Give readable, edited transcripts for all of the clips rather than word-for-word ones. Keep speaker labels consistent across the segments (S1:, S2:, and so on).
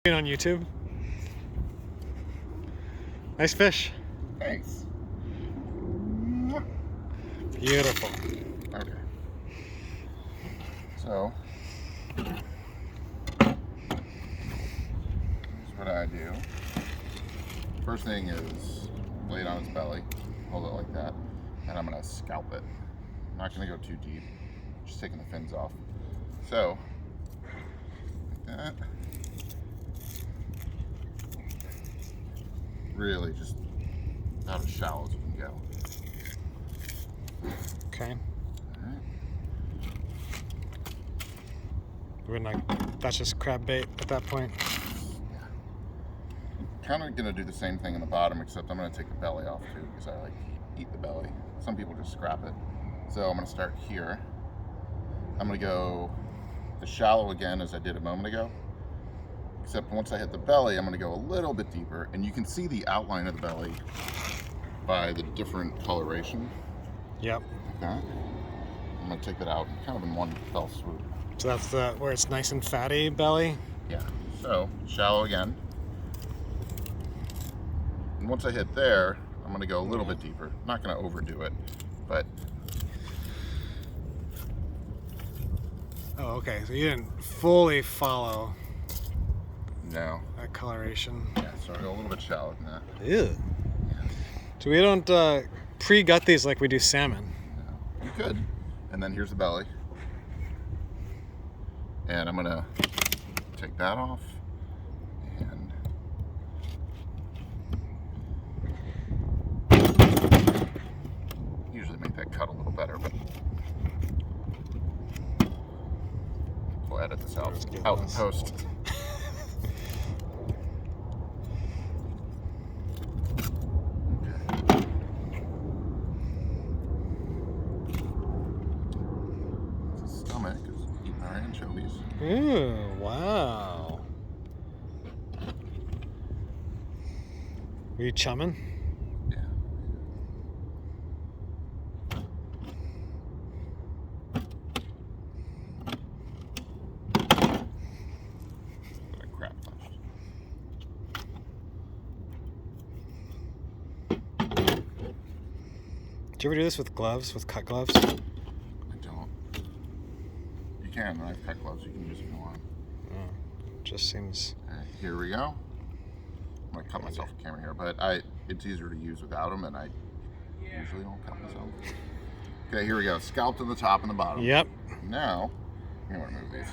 S1: On YouTube. Nice fish.
S2: Thanks.
S1: Beautiful.
S2: Okay. So, here's what I do. First thing is lay it on its belly, hold it like that, and I'm going to scalp it. I'm not going to go too deep, just taking the fins off. So, like that. Really just about as shallow as you can go.
S1: Okay.
S2: Alright.
S1: That's just crab bait at that point.
S2: Yeah. Kind of gonna do the same thing in the bottom, except I'm gonna take the belly off too, because I like to eat the belly. Some people just scrap it. So I'm gonna start here. I'm gonna go as shallow again as I did a moment ago. Except once I hit the belly, I'm going to go a little bit deeper, and you can see the outline of the belly by the different coloration.
S1: Yep.
S2: Okay. I'm going to take that out kind of in one fell swoop.
S1: So that's where it's nice and fatty belly?
S2: Yeah. So, shallow again. And once I hit there, I'm going to go a little bit deeper. I'm not going to overdo it, but...
S1: Oh, okay. So you didn't fully follow...
S2: No.
S1: That coloration.
S2: Yeah, so I go a little bit shallow than that.
S1: Ew.
S2: Yeah.
S1: So we don't pre-gut these like we do salmon.
S2: No. You could. And then here's the belly. And I'm going to take that off. And usually make that cut a little better, but we'll edit this out in post. Stomach is eating our anchovies.
S1: Ooh, wow. Were you chumming?
S2: Yeah. Got a crap left.
S1: Did you ever do this with gloves, with cut gloves?
S2: I don't. You can. I've cut gloves. You can use if you want.
S1: Just seems...
S2: Alright, here we go. I'm going to cut myself a camera here, but it's easier to use without them, and I usually don't cut myself. Okay, here we go. Scalped on the top and the bottom.
S1: Yep.
S2: Now, I'm going to remove these.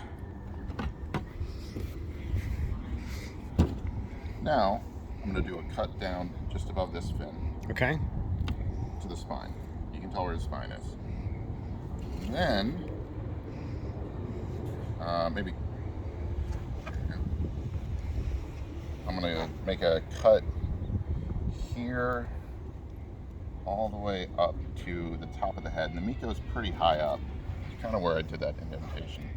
S2: Now, I'm going to do a cut down just above this fin.
S1: Okay.
S2: To the spine. You can tell where the spine is. And then, maybe I'm going to make a cut here all the way up to the top of the head. And the meat goes pretty high up. It's kind of where I did that indentation.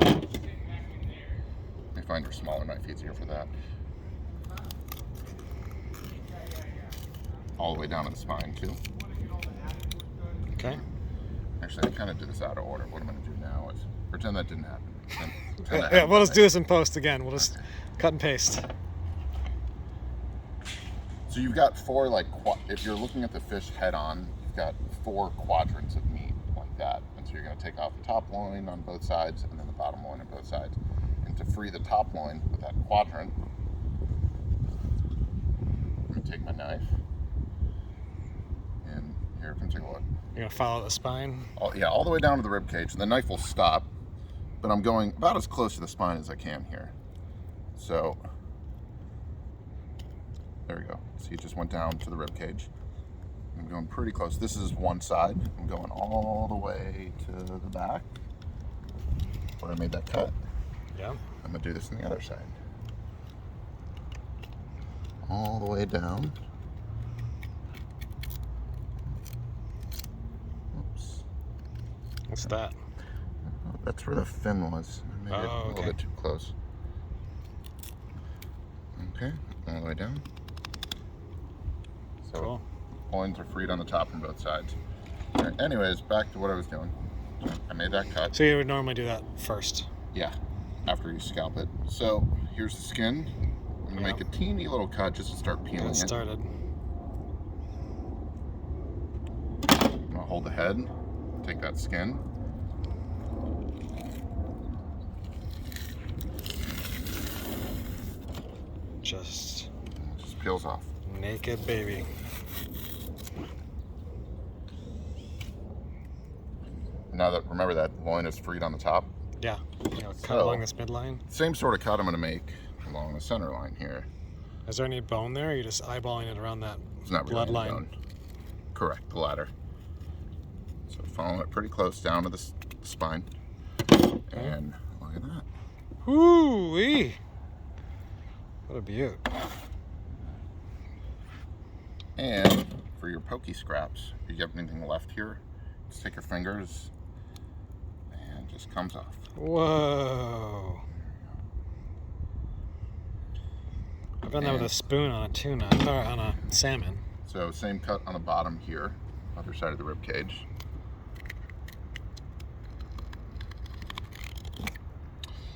S2: Let me find a smaller knife easier for that. All the way down to the spine too.
S1: Okay.
S2: Actually, I kind of did this out of order. What I'm going to do now is pretend that didn't happen.
S1: Yeah, we'll just do this in post again. We'll just cut and paste.
S2: So you've got four, like, if you're looking at the fish head on, you've got 4 quadrants of meat like that. And so you're going to take off the top loin on both sides and then the bottom loin on both sides. And to free the top loin with that quadrant, I'm going to take my knife. And here, come take a look.
S1: You're going to follow the spine?
S2: Yeah, all the way down to the rib cage. And the knife will stop, but I'm going about as close to the spine as I can here. So, there we go. So you just went down to the rib cage. I'm going pretty close. This is one side. I'm going all the way to the back where I made that cut.
S1: Yeah.
S2: I'm going to do this on the other side. All the way down. Oops.
S1: What's that?
S2: That's where the fin was. I made it a little bit too close. Okay, all the way down. So
S1: cool.
S2: Loins are freed on the top from both sides. Right, anyways, back to what I was doing. I made that cut.
S1: So you would normally do that first?
S2: Yeah. after you scalp it. So here's the skin. I'm gonna make a teeny little cut just to start peeling
S1: Get
S2: it.
S1: started.
S2: I'm gonna hold the head, take that skin.
S1: Just
S2: peels off.
S1: naked baby.
S2: Now that, remember that loin is freed on the top?
S1: Yeah. Cut along this midline.
S2: Same sort of cut I'm gonna make along the center line here.
S1: Is there any bone there, or are you just eyeballing it around that
S2: It's not really
S1: bloodline?
S2: bone. Correct, the latter. So following it pretty close down to the spine. And look at that.
S1: Woo-wee! What a beaut.
S2: And for your pokey scraps, if you have anything left here, just take your fingers and it just comes off.
S1: Whoa. I've done that with a spoon on a tuna, or on a salmon.
S2: So same cut on the bottom here, other side of the rib cage.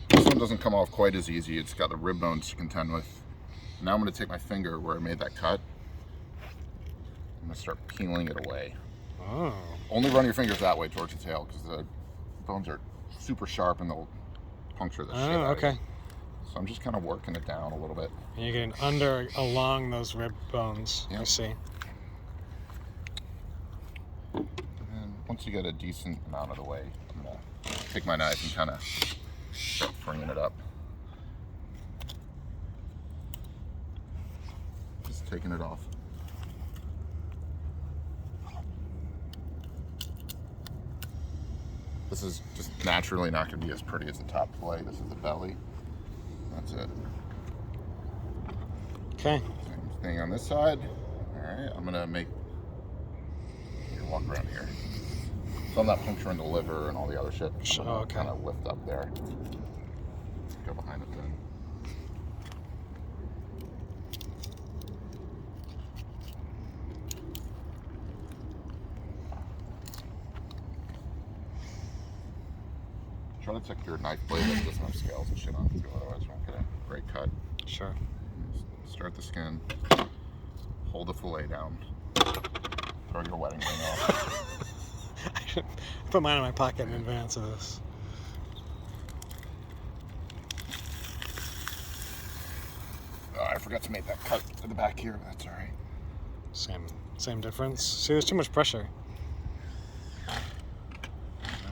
S2: This one doesn't come off quite as easy. It's got the rib bones to contend with. Now I'm going to take my finger where I made that cut. I'm going to start peeling it away.
S1: Oh.
S2: Only run your fingers that way towards the tail because the bones are super sharp and they'll puncture the shit out of
S1: okay.
S2: you. So I'm just kind of working it down a little bit.
S1: And you're getting under, along those rib bones.
S2: Yep.
S1: I see.
S2: And once you get a decent amount of the way, I'm going to take my knife and kind of start freeing it up. Just taking it off. This is just naturally not going to be as pretty as the top fillet. This is the belly. That's it.
S1: Okay.
S2: Same thing on this side. All right, I'm going to make you walk around here. So I'm not puncturing the liver and all the other shit.
S1: Oh, okay.
S2: Kind of lift up there. Go behind it then. Try to check your knife blade that doesn't have scales and shit on it too, otherwise you won't get a great cut.
S1: Sure.
S2: Start the skin, hold the fillet down, throw your wedding ring off.
S1: I put mine in my pocket in advance of this.
S2: Oh, I forgot to make that cut at the back here, but that's all right.
S1: Same difference. See, there's too much pressure.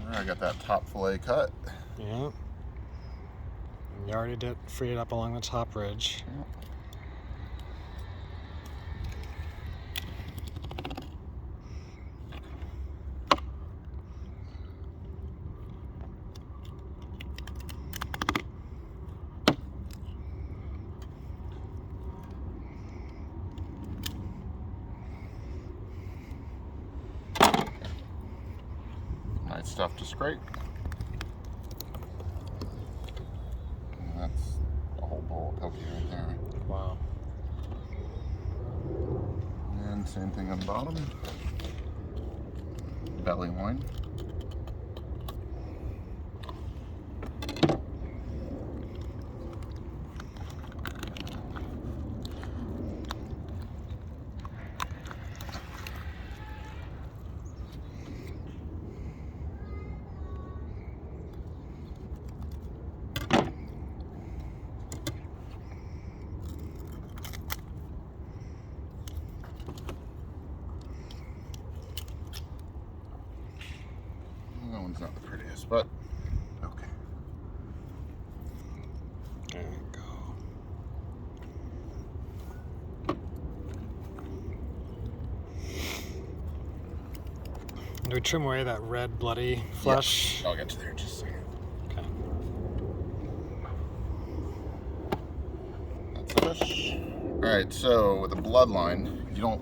S2: Remember, I got that top fillet cut.
S1: Yeah. And you already freed it up along the top ridge.
S2: Yep. Nice stuff to scrape. And that's a whole bowl of pokey right there.
S1: Wow.
S2: And same thing on the bottom. Belly loin. That one's not the prettiest, but okay.
S1: There you go. Do we trim away that red, bloody flesh?
S2: Yep. I'll get to there in just a second.
S1: Okay.
S2: That's the fish. Alright, so with the bloodline, you don't,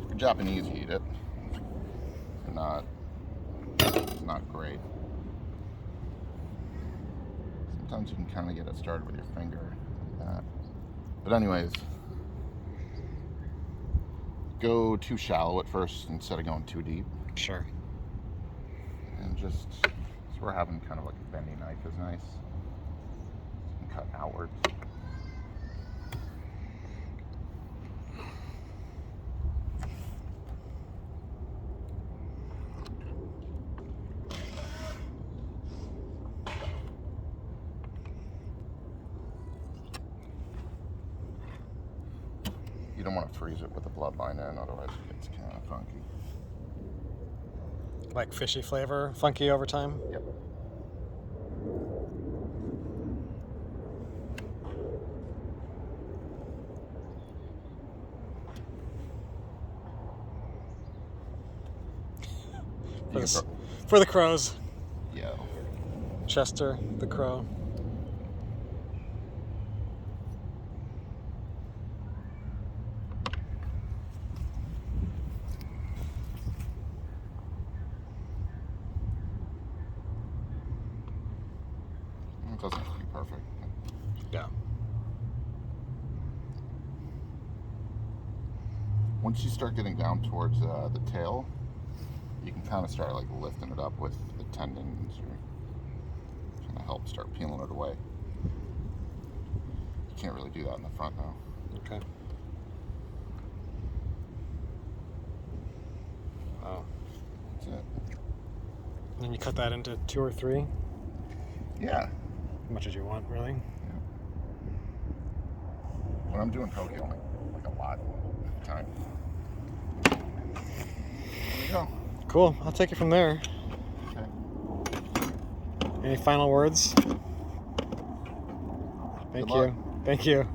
S2: if you're Japanese, you eat it. If you're not, it's not great. Sometimes you can kind of get it started with your finger like that. But anyways, go too shallow at first instead of going too deep.
S1: Sure.
S2: And just, so we're having kind of like a bendy knife is nice. cut outwards. You don't want to freeze it with the bloodline in, otherwise it gets kind of funky.
S1: Like fishy flavor, funky over time?
S2: Yep.
S1: For the crows.
S2: Yeah.
S1: Chester, the crow.
S2: It doesn't have to be perfect.
S1: Yeah.
S2: Once you start getting down towards the tail, you can kind of start like lifting it up with the tendons or kind of help start peeling it away. You can't really do that in the front now.
S1: Okay. Wow.
S2: That's it.
S1: And then you cut that into 2 or 3?
S2: Yeah.
S1: As much as you want, really.
S2: Yeah. When I'm doing poke, I'll make like a lot of time. There you go.
S1: Cool. I'll take it from there.
S2: Okay.
S1: Any final words? Thank
S2: Good luck.
S1: you. Thank you.